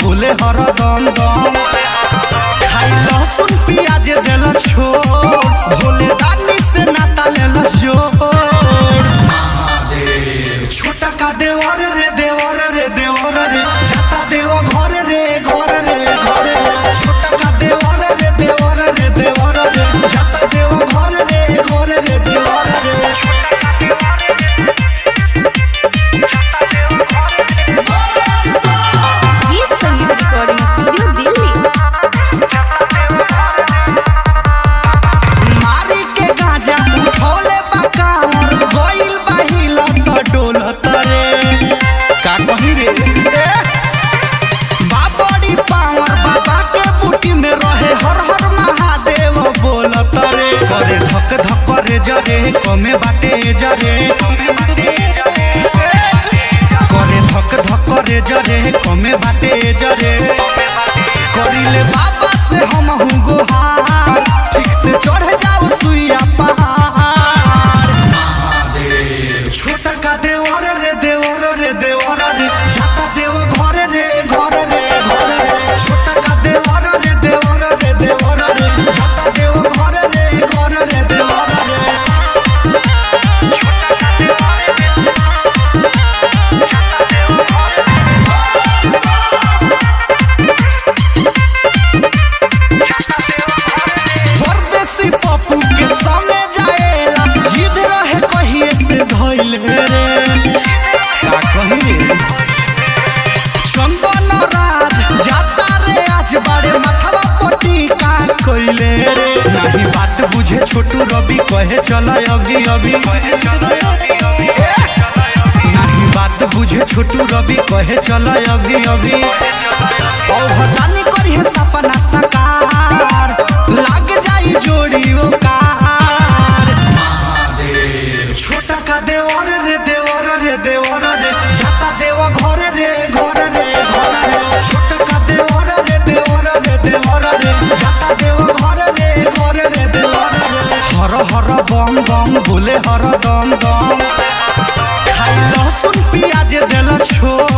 बोले हर दम दम खाई लहसुन प्याज देल छोड़ भोले दानी से नाता लेल छोटा का देवर रे देवर रे देवर रे जाता देव घर रे घर रे घर रे छोटा का देवर रे देवर रे देवर रे जाता देव घर रे घर रे देवर रे गीत संगीत रिकॉर्डिंग स्टूडियो दिल्ली। मारी के गांजा उठौले बाकावर गइल बाहिला त डोलत रे का कही रे बाबड़ी पावर बाबा के बूटी में रहे हर हर महादेव बोलत रे करे धक धक रे जरे कमे बाटे जरे करे धक धक रे जरे कमे बाटे जरे करिले बाबा से हम हूँ गोहार ठीक से चढ़ जाओ सुइया पहाड़ छोटा का देवर रे देवर रे देवर रे जाता देव घर रे घर रे घर रे छोटा का देवर रे देवर रे देवर रे जाता देव घर रे घर रे देवर रे परदेसी पप्पू के संगे जाएला जिद रहे कहिए से धइले रे का कही रे चंदन राज जाता रे आज बड़े माथवा कोटी का कइले रे नहीं बात बुझे छोटू रवि कहे चल अभी अभी नहीं बात बुझे छोटू रवि कहे चल अभी अभी और हटानी करिए सपना साकार लाग जाई जोड़ी ओ कार छोटा का देवर रे देवर रे देवर रे जाता देव घर रे घर रे घर रे छोटा का देवर रे देवर रे देवर रे जाता देव घर रे घर रे देवर रे हर हर बम बम बोले हर दम दम खाई लहसुन प्याज देल छोड़